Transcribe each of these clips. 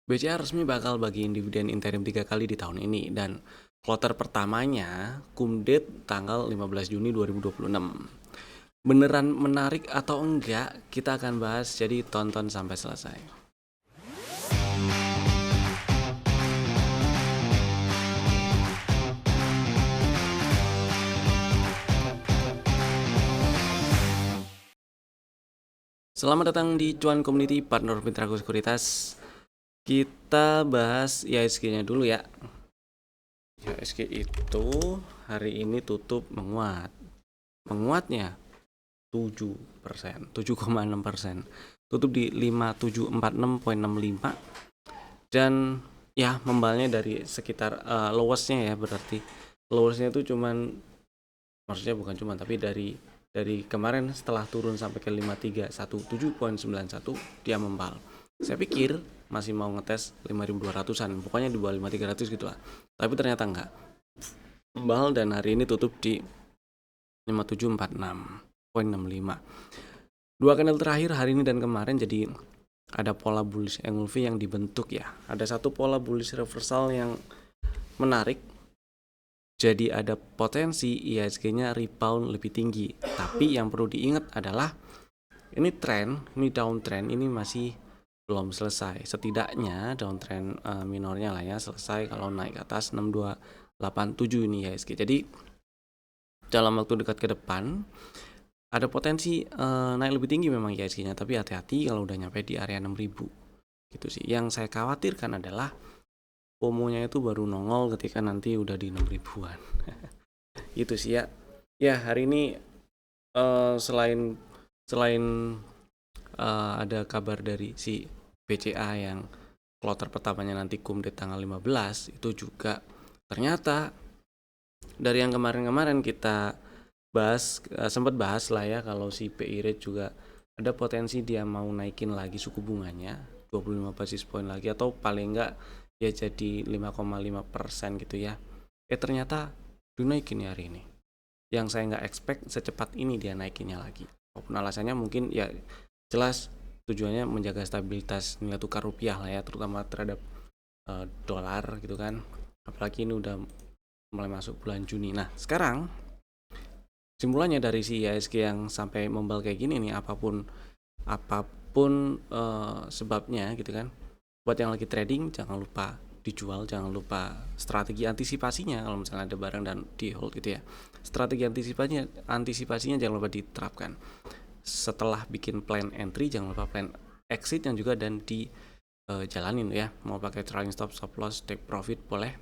BCA resmi bakal bagiin dividen interim 3 kali di tahun ini dan kloter pertamanya cum date tanggal 15 Juni 2026. Beneran menarik atau enggak? Kita akan bahas, jadi tonton sampai selesai. Selamat datang di Cuan Community Partner Pintraku Sekuritas. Kita bahas IHSG-nya dulu ya. IHSG itu hari ini tutup menguat. Menguatnya 7%, 7,6%. Tutup di 5746,65 dan ya membalnya dari sekitar lowestnya ya, berarti lowestnya itu cuman, maksudnya bukan cuman, tapi dari kemarin setelah turun sampai ke 5317.91 dia membal. Saya pikir masih mau ngetes 5200-an, pokoknya di bawah 5300 gitu lah. Tapi ternyata enggak. Membal dan hari ini tutup di 5746.65. Dua candle terakhir hari ini dan kemarin jadi ada pola bullish engulfing yang dibentuk ya. Ada satu pola bullish reversal yang menarik. Jadi ada potensi IHSG-nya rebound lebih tinggi. Tapi yang perlu diingat adalah ini downtrend ini masih belum selesai. Setidaknya downtrend minornya lah ya selesai kalau naik ke atas 6287 ini IHSG. Jadi dalam waktu dekat ke depan ada potensi naik lebih tinggi memang IHSG-nya, tapi hati-hati kalau udah nyampe di area 6000 gitu sih. Yang saya khawatirkan adalah FOMO-nya itu baru nongol ketika nanti udah di 6000-an. Itu sih ya. Ya, hari ini selain ada kabar dari si BCA yang kloter pertamanya nanti cum date tanggal 15, itu juga ternyata dari yang kemarin-kemarin kita bahas, sempat bahas lah ya, kalau si BI rate juga ada potensi dia mau naikin lagi suku bunganya 25 basis point lagi, atau paling enggak ya jadi 5,5% gitu ya. Ternyata dinaikin ya hari ini. Yang saya nggak expect secepat ini dia naikinnya lagi. Walaupun alasannya mungkin ya jelas tujuannya menjaga stabilitas nilai tukar rupiah lah ya, terutama terhadap dolar gitu kan. Apalagi ini udah mulai masuk bulan Juni. Nah sekarang simpulannya dari si IHSG yang sampai membal kayak gini nih, apapun sebabnya gitu kan, buat yang lagi trading jangan lupa dijual, jangan lupa strategi antisipasinya kalau misalnya ada barang dan di hold gitu ya. Strategi antisipasinya jangan lupa diterapkan. Setelah bikin plan entry jangan lupa plan exit yang juga dan dijalanin ya. Mau pakai trailing stop loss, take profit boleh,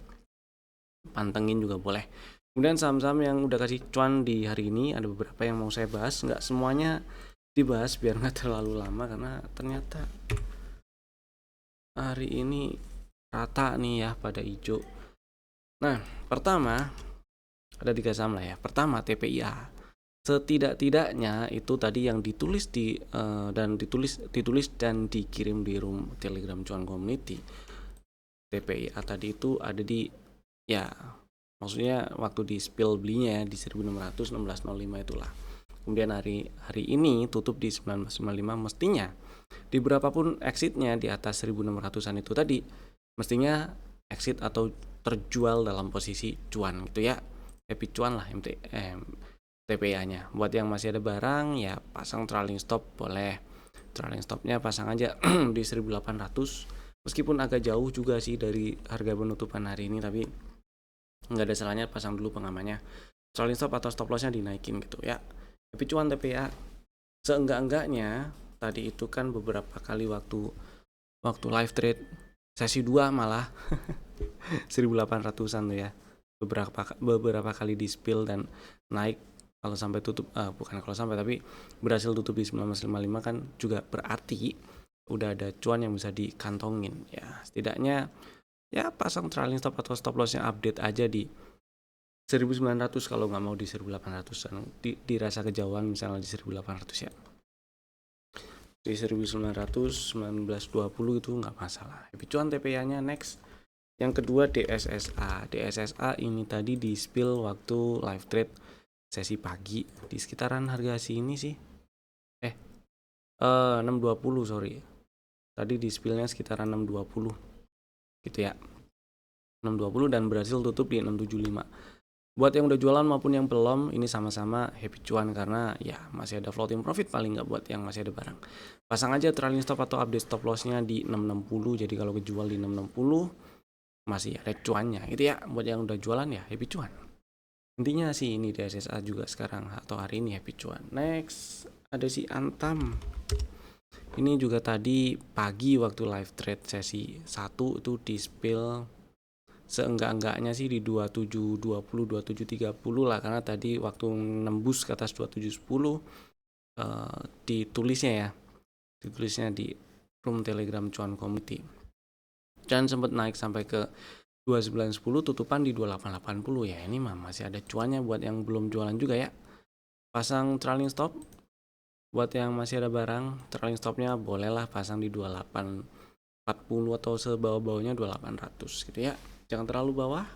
pantengin juga boleh. Kemudian saham-saham yang udah kasih cuan di hari ini ada beberapa yang mau saya bahas, nggak semuanya dibahas biar nggak terlalu lama karena ternyata hari ini rata nih ya pada hijau. Nah pertama ada 3 saham lah ya. Pertama TPIA. Setidak-tidaknya itu tadi yang ditulis ditulis dan dikirim di room Telegram Cuan Community. TPIA tadi itu ada di, ya maksudnya waktu di spill belinya ya di 1600 1605 itulah. Kemudian hari ini tutup di 1995, mestinya di berapapun exitnya di atas 1600-an itu tadi mestinya exit atau terjual dalam posisi cuan gitu ya. Happy cuan lah TPA-nya. Buat yang masih ada barang ya pasang trailing stop boleh. Trailing stopnya pasang aja di 1800, meskipun agak jauh juga sih dari harga penutupan hari ini, tapi nggak ada salahnya pasang dulu pengamannya. Trailing stop atau stop lossnya dinaikin gitu ya. Happy cuan TPA. Seenggak-enggaknya tadi itu kan beberapa kali waktu live trade sesi 2 malah 1800-an tuh ya. Beberapa kali di spill dan naik, kalau sampai tutup bukan kalau sampai tapi berhasil tutup di 1955 kan juga berarti udah ada cuan yang bisa dikantongin ya. Setidaknya ya pasang trailing stop atau stop loss yang update aja di 1900 kalau nggak mau di 1800-an. Dirasa kejauhan misalnya di 1800 ya. Di 1900 1920 itu nggak masalah. Happy cuan TPA-nya. Next, yang kedua DSSA ini tadi di spill waktu live trade sesi pagi di sekitaran harga sini sih 620 sorry, tadi di spillnya sekitaran 620. gitu ya, 620 dan berhasil tutup di 675. Buat yang udah jualan maupun yang belum, ini sama-sama happy cuan karena ya masih ada floating profit paling nggak buat yang masih ada barang. Pasang aja trailing stop atau update stop lossnya di 660, jadi kalau kejual di 660 masih ada cuannya gitu ya. Buat yang udah jualan ya happy cuan. Intinya sih ini DSSA juga sekarang atau hari ini happy cuan. Next ada si Antam. Ini juga tadi pagi waktu live trade sesi 1 itu di spill seenggak-enggaknya sih di 2720 2730 lah, karena tadi waktu nembus ke atas 2710 ditulisnya di room Telegram cuan community dan sempat naik sampai ke 2910, tutupan di 2880 ya. Ini mah masih ada cuannya buat yang belum jualan juga ya. Pasang trailing stop buat yang masih ada barang, trailing stopnya bolehlah pasang di 2840 atau sebawah-bawahnya 2800 gitu ya. Jangan terlalu bawah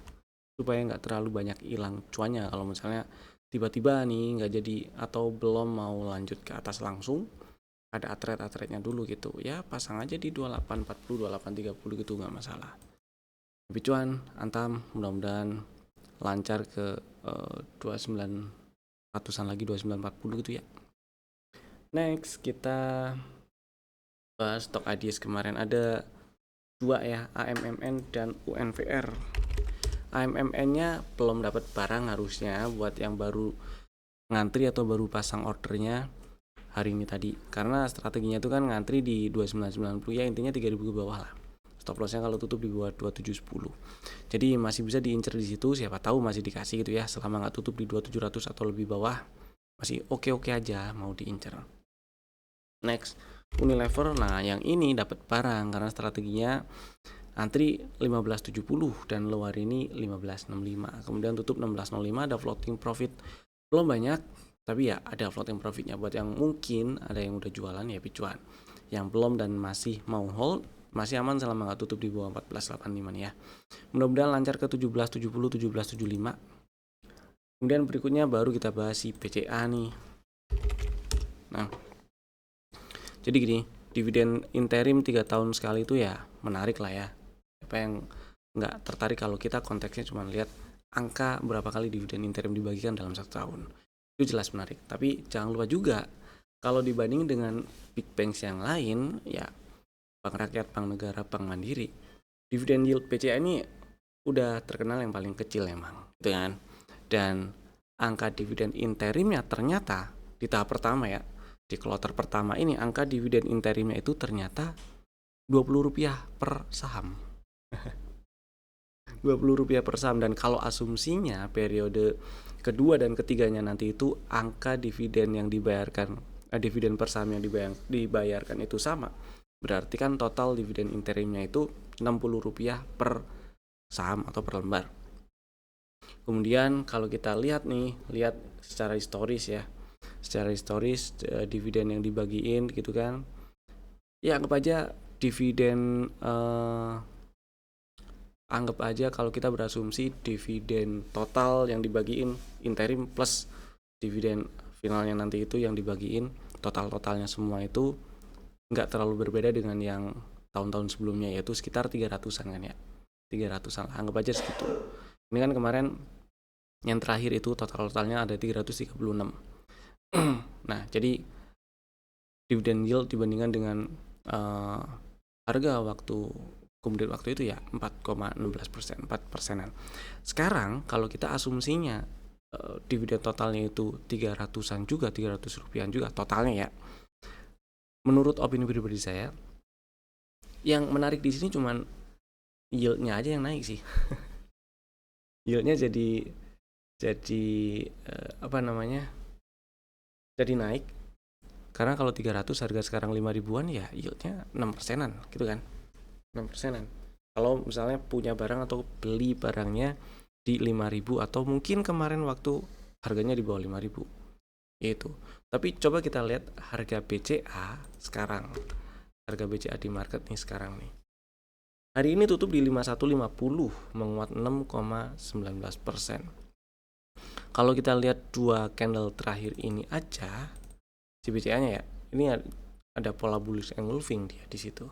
supaya nggak terlalu banyak hilang cuannya. Kalau misalnya tiba-tiba nih nggak jadi atau belum mau lanjut ke atas langsung, ada atret-atretnya dulu gitu ya, pasang aja di 2840 2830 gitu, nggak masalah. Tapi cuan Antam mudah-mudahan lancar ke 2900an lagi, 2940 gitu ya. Next kita bahas stok IDS. Kemarin ada 2 ya, AMMN dan UNVR. AMMN-nya belum dapat barang harusnya buat yang baru ngantri atau baru pasang ordernya hari ini tadi, karena strateginya itu kan ngantri di 2990 ya, intinya 3000 ke bawah lah. Stop lossnya kalau tutup di bawah 2710. Jadi masih bisa diincer di situ, siapa tahu masih dikasih gitu ya, selama nggak tutup di 2700 atau lebih bawah masih oke-oke aja mau diincer. Next Unilever, nah yang ini dapat barang karena strateginya antri 1570 dan low hari ini 1565, kemudian tutup 1605, ada floating profit belum banyak tapi ya ada floating profitnya. Buat yang mungkin ada yang udah jualan ya picuan, yang belum dan masih mau hold masih aman selama nggak tutup di bawah 1485 nih ya. Mudah-mudahan lancar ke 1770 1775. Kemudian berikutnya baru kita bahas si BCA nih. Nah, jadi gini, dividen interim 3 tahun sekali itu ya menarik lah ya. Apa yang nggak tertarik kalau kita konteksnya cuma lihat angka berapa kali dividen interim dibagikan dalam 1 tahun. Itu jelas menarik. Tapi jangan lupa juga kalau dibanding dengan big banks yang lain ya, Bank Rakyat, Bank Negara, Bank Mandiri, dividen yield BCA ini udah terkenal yang paling kecil emang, gitu kan. Dan angka dividen interimnya ternyata di tahap pertama ya, di kloter pertama ini angka dividen interimnya itu ternyata Rp20 per saham. Rp20 per saham. Dan kalau asumsinya periode kedua dan ketiganya nanti itu angka dividen yang dibayarkan, dividen per saham yang dibayarkan itu sama, berarti kan total dividen interimnya itu Rp60 per saham atau per lembar. Kemudian kalau kita lihat secara historis ya, dividen yang dibagiin gitu kan, ya anggap aja kalau kita berasumsi dividen total yang dibagiin interim plus dividen finalnya nanti itu yang dibagiin, totalnya semua itu nggak terlalu berbeda dengan yang tahun-tahun sebelumnya, yaitu sekitar 300-an kan ya, 300-an lah, anggap aja segitu. Ini kan kemarin yang terakhir itu totalnya ada 336. Nah, jadi dividen yield dibandingkan dengan harga kemudian waktu itu ya 4,16%, 4%. Sekarang kalau kita asumsinya dividen totalnya itu 300-an juga, Rp300 juga totalnya ya. Menurut opini pribadi saya, yang menarik di sini cuman yieldnya aja yang naik sih. Yieldnya jadi jadi naik, karena kalau 300 harga sekarang 5.000-an ya yieldnya 6%-an gitu kan, 6%-an. Kalau misalnya punya barang atau beli barangnya di 5.000 atau mungkin kemarin waktu harganya di bawah 5.000 itu. Tapi coba kita lihat harga BCA sekarang, harga BCA di market nih sekarang nih. Hari ini tutup di 5150, menguat 6,19%. Kalau kita lihat 2 candle terakhir ini aja, si BCA-nya ya, ini ada pola bullish engulfing dia di situ.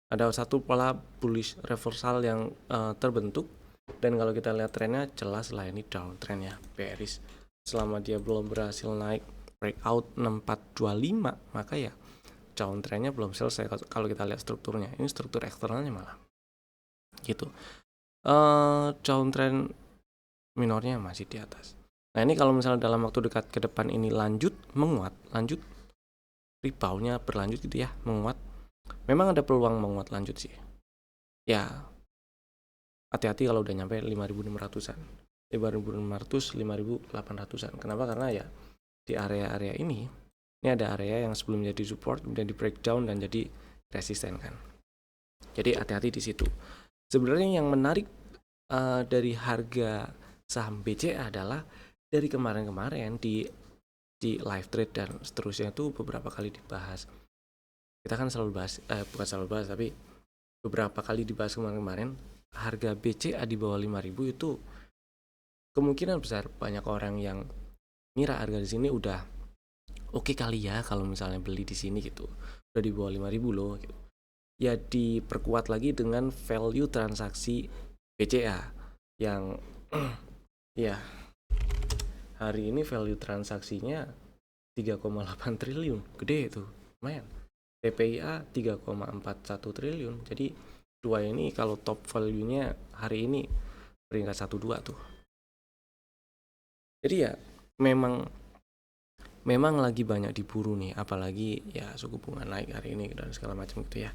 Ada satu pola bullish reversal yang terbentuk, dan kalau kita lihat trennya jelas lah ini downtrend ya, bearish. Selama dia belum berhasil naik breakout 6425, maka ya downtrendnya belum selesai. Kalau kita lihat strukturnya, ini struktur eksternalnya malah gitu. Downtrend minornya masih di atas. Nah ini kalau misalnya dalam waktu dekat ke depan ini lanjut menguat, lanjut reboundnya berlanjut gitu ya, menguat, memang ada peluang menguat lanjut sih ya. Hati-hati kalau udah nyampe 5.600-an, 5.600, 5.800-an. Kenapa? Karena ya di area-area ini ada area yang sebelum jadi support kemudian di breakdown dan jadi resisten kan. Jadi hati-hati di situ. Sebenarnya yang menarik dari harga saham BCA adalah dari kemarin-kemarin di live trade dan seterusnya itu beberapa kali dibahas. Kita kan selalu bahas, bukan selalu bahas, tapi beberapa kali dibahas kemarin-kemarin, harga BCA di bawah 5.000 itu kemungkinan besar banyak orang yang ngira harga di sini udah oke kali ya kalau misalnya beli di sini gitu. Udah di bawah 5.000 loh gitu. Ya diperkuat lagi dengan value transaksi BCA yang ya hari ini value transaksinya 3,8 triliun, gede itu, lumayan. TPIA 3,41 triliun. Jadi dua ini kalau top value-nya hari ini peringkat 1-2 tuh. Jadi ya memang lagi banyak diburu nih, apalagi ya suku bunga naik hari ini dan segala macam gitu ya.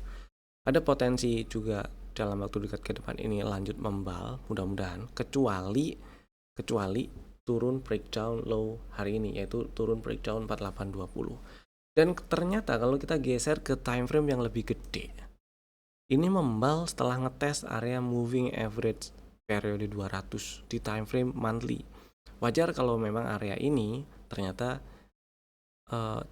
Ada potensi juga dalam waktu dekat ke depan ini lanjut membal, mudah-mudahan, kecuali turun breakdown low hari ini, yaitu turun breakdown 4820. Dan ternyata kalau kita geser ke time frame yang lebih gede, ini membal setelah ngetes area moving average periode 200 di time frame monthly. Wajar kalau memang area ini ternyata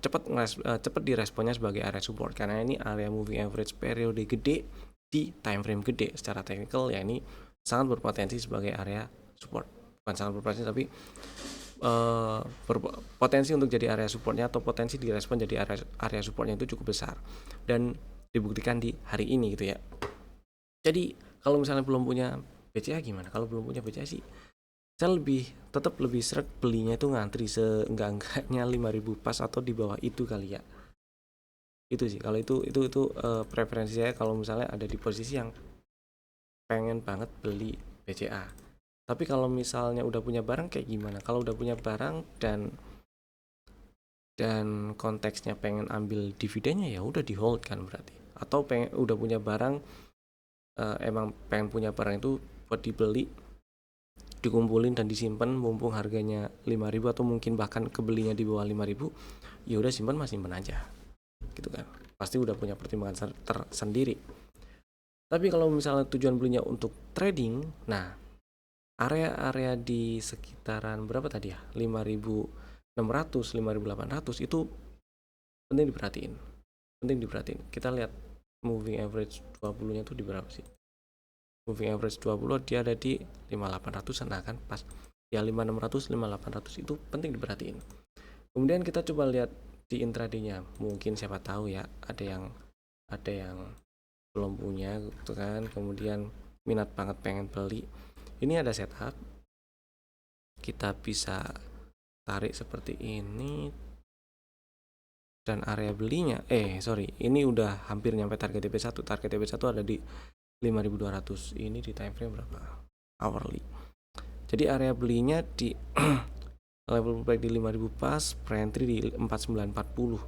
cepat diresponnya sebagai area support, karena ini area moving average periode gede di time frame gede. Secara teknikal ya ini sangat berpotensi sebagai area support, bukan sangat berpotensi tapi berpotensi untuk jadi area supportnya, atau potensi direspon jadi area supportnya itu cukup besar, dan dibuktikan di hari ini gitu ya. Jadi kalau misalnya belum punya BCA gimana? Kalau belum punya BCA sih saya tetap lebih seret belinya itu ngantri seenggak-enggaknya 5.000 pas atau di bawah itu kali ya. Itu sih, kalau itu preferensi saya kalau misalnya ada di posisi yang pengen banget beli BCA. Tapi kalau misalnya udah punya barang kayak gimana? Kalau udah punya barang dan konteksnya pengen ambil dividennya, ya udah di hold kan berarti. Atau udah punya barang, emang pengen punya barang itu buat dibeli, dikumpulin dan disimpan mumpung harganya 5.000 atau mungkin bahkan kebelinya di bawah 5.000, ya udah simpan aja gitu kan. Pasti udah punya pertimbangan tersendiri. Tapi kalau misalnya tujuan belinya untuk trading, nah area-area di sekitaran berapa tadi ya, 5.600, 5.800 itu penting diperhatiin. Kita lihat moving average 20 nya tuh di berapa sih. Moving average 20 dia ada di 5.800, nah kan pas ya 5.600, 5.800 itu penting diperhatiin. Kemudian kita coba lihat di intraday-nya, mungkin siapa tahu ya ada yang belum punya gitu kan, kemudian minat banget pengen beli. Ini ada setup, kita bisa tarik seperti ini, dan area belinya ini udah hampir nyampe target TP1 ada di 5.200. Ini di time frame berapa? Hourly. Jadi area belinya di level pullback di 5.000 pas, pre-entry di 4940.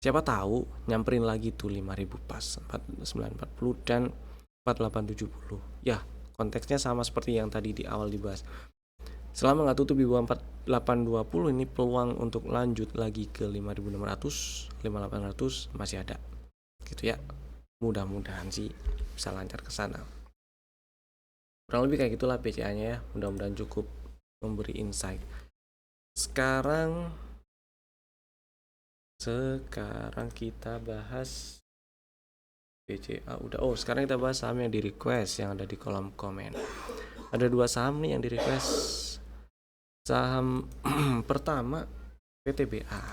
Siapa tahu nyamperin lagi tuh 5.000 pas, 4940 dan 4870. Ya, konteksnya sama seperti yang tadi di awal dibahas. Selama nggak tutup di bawah 4820, ini peluang untuk lanjut lagi ke 5.600, 5.800 masih ada. Gitu ya. Mudah-mudahan sih bisa lancar ke sana. Kurang lebih kayak gitulah BCA-nya ya. Mudah-mudahan cukup memberi insight. Sekarang kita bahas BCA udah. Sekarang kita bahas saham yang di request, yang ada di kolom komen. Ada 2 saham nih yang di request. Saham pertama PTBA.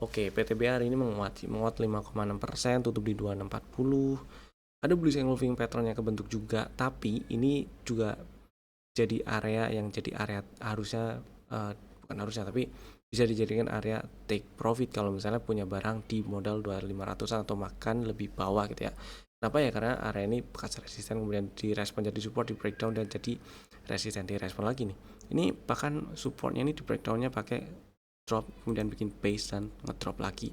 Oke, PTBA hari ini menguat sih, menguat 5,6%, tutup di 2640. Ada bullish engulfing pattern-nya kebentuk juga, tapi ini juga jadi area harusnya bukan harusnya, tapi bisa dijadikan area take profit kalau misalnya punya barang di modal 2500-an atau makan lebih bawah gitu ya. Kenapa ya? Karena area ini bekas resisten, kemudian direspon jadi support, di breakdown dan jadi resisten, direspon lagi nih. Ini bahkan supportnya ini di breakdownnya pakai drop, kemudian bikin base dan ngedrop lagi.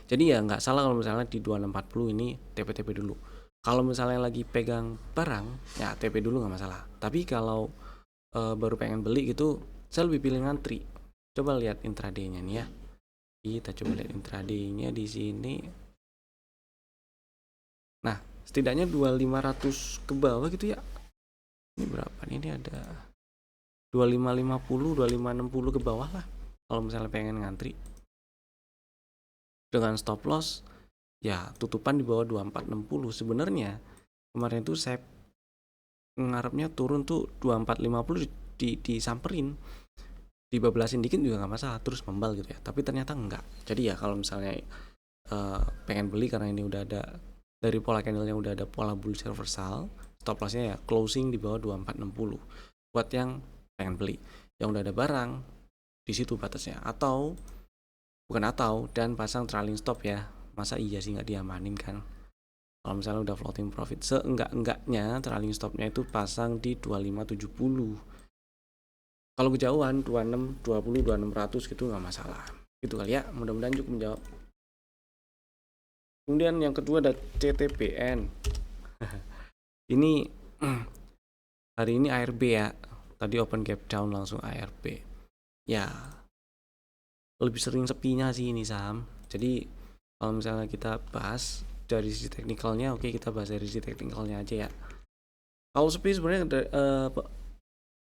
Jadi ya nggak salah kalau misalnya di 2640 ini TP-TP dulu. Kalau misalnya lagi pegang barang, ya TP dulu nggak masalah. Tapi kalau baru pengen beli gitu, saya lebih pilih ngantri. Coba lihat intraday-nya nih ya. Kita coba lihat intraday-nya di sini. Nah, setidaknya 2500 ke bawah gitu ya. Ini berapa nih? Ini ada 2550, 2560 ke bawah lah. Kalau misalnya pengen ngantri. Dengan stop loss ya tutupan di bawah 2460. Sebenarnya kemarin tuh saya ngarepnya turun tuh 2450 disamperin, dibablasin dikit juga nggak masalah, terus membal gitu ya, tapi ternyata enggak. Jadi ya kalau misalnya pengen beli karena ini udah ada dari pola candlenya, udah ada pola bullish reversal, stop lossnya ya closing di bawah 2460 buat yang pengen beli. Yang udah ada barang di situ batasnya, atau dan pasang trailing stop ya. Masa iya sih nggak diamanin kan? Kalau misalnya udah floating profit, seenggak-enggaknya trailing stopnya itu pasang di 2570. Kalau kejauhan 26, 20, 2600 gitu nggak masalah. Gitu kali ya, mudah-mudahan cukup menjawab. Kemudian yang kedua ada CTPN. Ini hari ini ARB ya. Tadi open gap down langsung ARB. Ya, lebih sering sepinya sih ini saham. Jadi kalau misalnya kita bahas dari sisi teknikalnya, oke, kita bahas dari sisi teknikalnya aja ya. Kalau sepi sebenarnya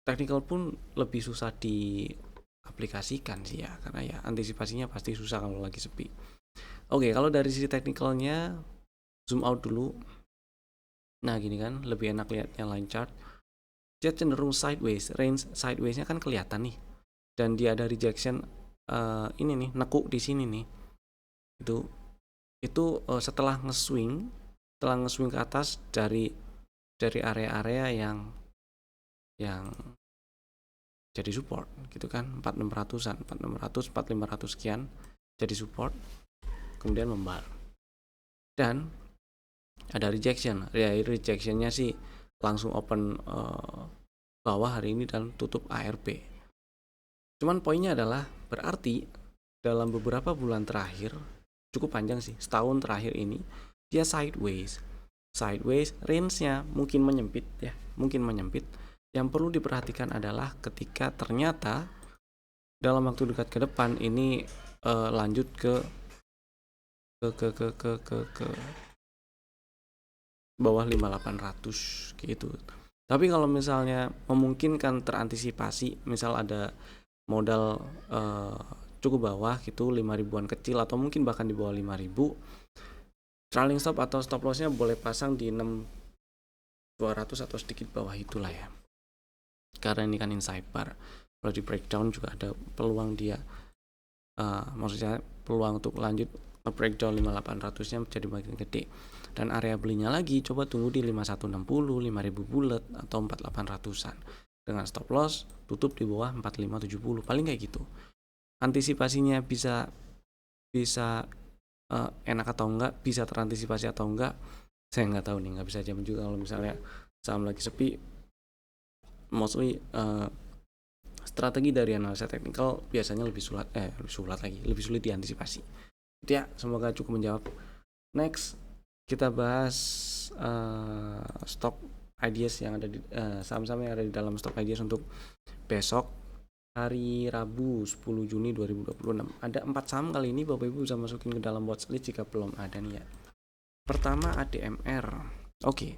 teknikal pun lebih susah diaplikasikan sih ya, karena ya antisipasinya pasti susah kalau lagi sepi. Oke, kalau dari sisi teknikalnya zoom out dulu. Nah gini kan, lebih enak lihatnya line chart. Dia cenderung sideways, range sidewaysnya kan kelihatan nih, dan dia ada rejection ini nih, nekuk di sini nih. Itu setelah nge-swing ke atas dari area-area yang jadi support gitu kan, 4600-an, 4600, 4500 sekian jadi support, kemudian membal dan ada rejection. Ya, rejectionnya sih langsung open bawah hari ini dan tutup ARB. Cuman poinnya adalah berarti dalam beberapa bulan terakhir, cukup panjang sih, setahun terakhir ini dia sideways, range-nya mungkin menyempit ya, Yang perlu diperhatikan adalah ketika ternyata dalam waktu dekat ke depan ini lanjut ke bawah 5800 gitu. Tapi kalau misalnya memungkinkan, terantisipasi, misal ada modal cukup bawah gitu, 5.000-an kecil atau mungkin bahkan di bawah 5.000, trailing stop atau stop lossnya boleh pasang di 6200 atau sedikit bawah itulah ya, karena ini kan inside bar. Kalau di breakdown juga ada peluang dia maksudnya peluang untuk lanjut breakdown 5800 nya jadi makin gede. Dan area belinya lagi coba tunggu di 5160, 5000 bulat atau 4800-an dengan stop loss tutup di bawah 4570, paling kayak gitu. Antisipasinya bisa enak atau enggak, bisa terantisipasi atau enggak, saya nggak tahu nih, nggak bisa jamin juga. Kalau misalnya saham lagi sepi, mostly strategi dari analisa teknikal biasanya lebih sulit diantisipasi. Itu ya, semoga cukup menjawab. Next kita bahas stock ideas yang ada di saham-saham yang ada di dalam stock ideas untuk besok hari Rabu 10 Juni 2026. Ada 4 saham kali ini, Bapak Ibu bisa masukin ke dalam watchlist jika belum ada nih ya. Pertama ADMR. Oke.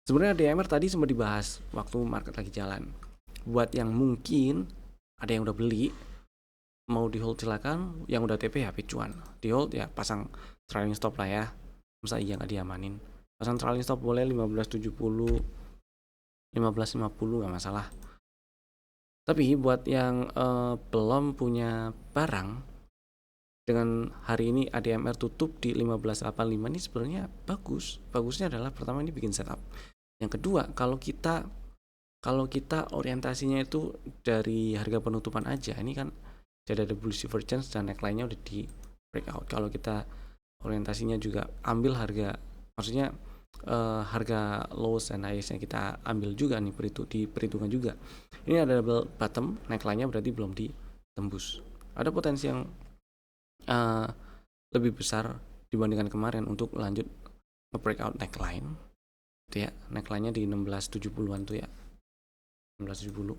Sebenarnya ADMR tadi sempat dibahas waktu market lagi jalan. Buat yang mungkin ada yang udah beli, mau di hold silakan, yang udah TP HP cuan. Di hold ya pasang trailing stop lah ya. Masa iya nggak diamanin? Pasang trailing stop boleh 1570, 1550 nggak masalah. Tapi buat yang belum punya barang, dengan hari ini ADMR tutup di 1585 ini sebenarnya bagusnya adalah pertama ini bikin setup. Yang kedua, kalau kita orientasinya itu dari harga penutupan aja, ini kan jadi ada bullish divergence dan neckline-nya udah di breakout. Kalau kita orientasinya juga ambil harga, maksudnya harga lows dan highs-nya kita ambil juga nih, di perhitungan juga. Ini ada double bottom, neckline-nya berarti belum ditembus. Ada potensi yang lebih besar dibandingkan kemarin untuk lanjut breakout neckline. Itu ya, neckline-nya di 1670-an tuh ya. 1670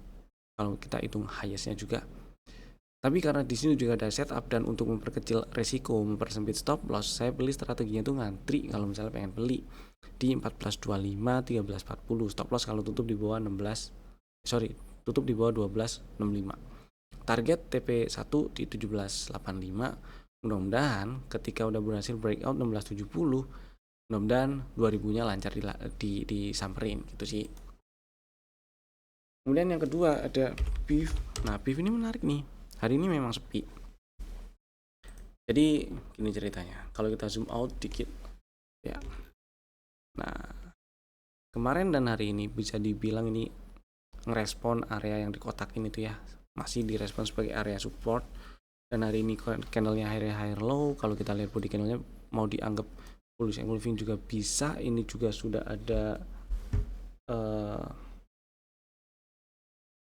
kalau kita hitung highest-nya juga. Tapi karena di sini juga ada setup dan untuk memperkecil resiko, mempersempit stop loss, saya pilih strateginya tuh ngantri kalau misalnya pengen beli di 1425, 1340. Stop loss kalau tutup di bawah 1265. Target TP1 di 1785. Mudah-mudahan ketika udah berhasil breakout 1670, mudah-mudahan 2000-nya lancar disamperin gitu sih. Kemudian yang kedua ada BIF. Nah, BIF ini menarik nih. Hari ini memang sepi. Jadi gini ceritanya. Kalau kita zoom out dikit ya. Nah, kemarin dan hari ini bisa dibilang ini ngerespon area yang di kotak ini tuh ya. Masih direspon sebagai area support. Dan hari ini candlenya higher low. Kalau kita lihat body candlenya mau dianggap bullish engulfing juga bisa. Ini juga sudah ada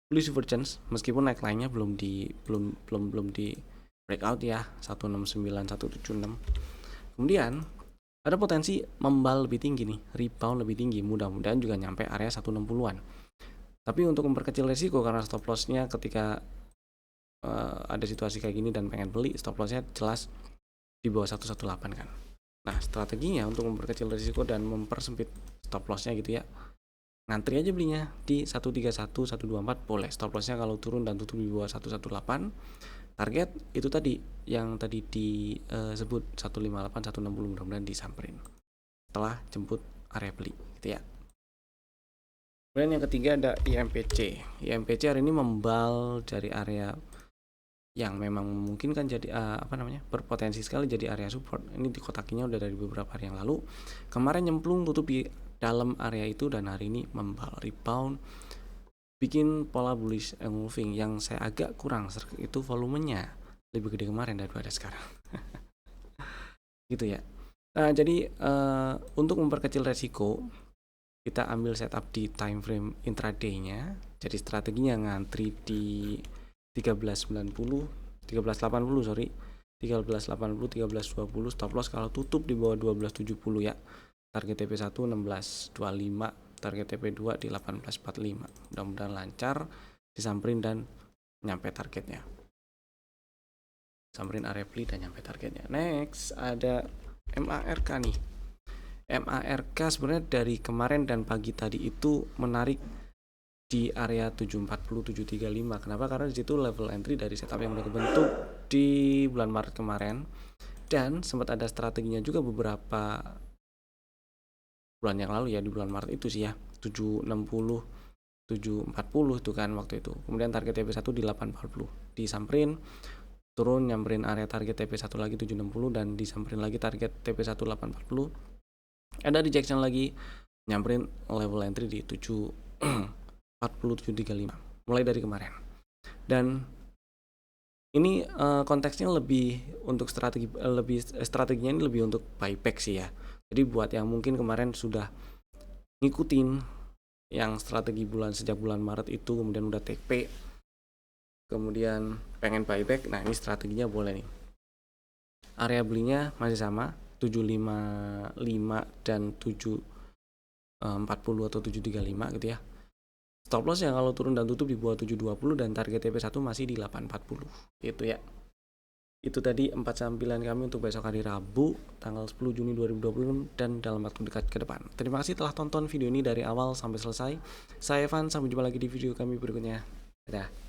bullish divergence meskipun neckline-nya belum di breakout ya, 169 176. Kemudian ada potensi membal lebih tinggi nih, rebound lebih tinggi, mudah-mudahan juga nyampe area 160-an. Tapi untuk memperkecil resiko karena stop loss-nya ketika ada situasi kayak gini dan pengen beli, stop loss-nya jelas di bawah 118 kan. Nah, strateginya untuk memperkecil resiko dan mempersempit stop loss-nya gitu ya, ngantri aja belinya di 131 124 boleh. Stop loss-nya kalau turun dan tutup di bawah 118. Target itu tadi yang tadi disebut 158 160, mudah-mudahan disamperin setelah jemput area beli gitu ya. Kemudian yang ketiga ada IMPC. IMPC hari ini membal dari area yang memang memungkinkan jadi berpotensi sekali jadi area support. Ini dikotakinya udah dari beberapa hari yang lalu. Kemarin nyemplung tutup di dalam area itu dan hari ini membal rebound bikin pola bullish engulfing. Yang saya agak kurang itu volumenya lebih gede kemarin daripada sekarang. Gitu ya. Nah, jadi untuk memperkecil resiko kita ambil setup di time frame intraday-nya. Jadi strateginya ngantri di 1380 1380 1320 stop loss kalau tutup di bawah 1270 ya. Target TP1 1625, target TP2 di 1845. Mudah-mudahan lancar disamperin dan nyampe targetnya. Samperin area beli dan nyampe targetnya. Next ada MARK nih. MARK sebenarnya dari kemarin dan pagi tadi itu menarik di area 740 735. Kenapa? Karena di situ level entry dari setup yang udah kebentuk di bulan Maret kemarin dan sempat ada strateginya juga beberapa bulan yang lalu ya, di bulan Maret itu sih ya, 760 740 tuh kan waktu itu. Kemudian target TP1 di 840 disamperin, turun nyamperin area target TP1 lagi 760 dan disamperin lagi target TP1 840. Ada rejection lagi, nyamperin level entry di 740 735 mulai dari kemarin. Dan ini konteksnya lebih untuk strateginya ini lebih untuk buyback sih ya. Jadi buat yang mungkin kemarin sudah ngikutin yang strategi sejak bulan Maret itu, kemudian udah TP, kemudian pengen buyback, nah ini strateginya boleh nih. Area belinya masih sama 755 dan 740 atau 735 gitu ya. Stop loss yang kalau turun dan tutup di bawah 720 dan target TP1 masih di 840 gitu ya. Itu tadi 4 sampilan kami untuk besok hari Rabu tanggal 10 Juni 2020 dan dalam waktu dekat ke depan. Terima kasih telah tonton video ini dari awal sampai selesai. Saya Evan, sampai jumpa lagi di video kami berikutnya. Dadah.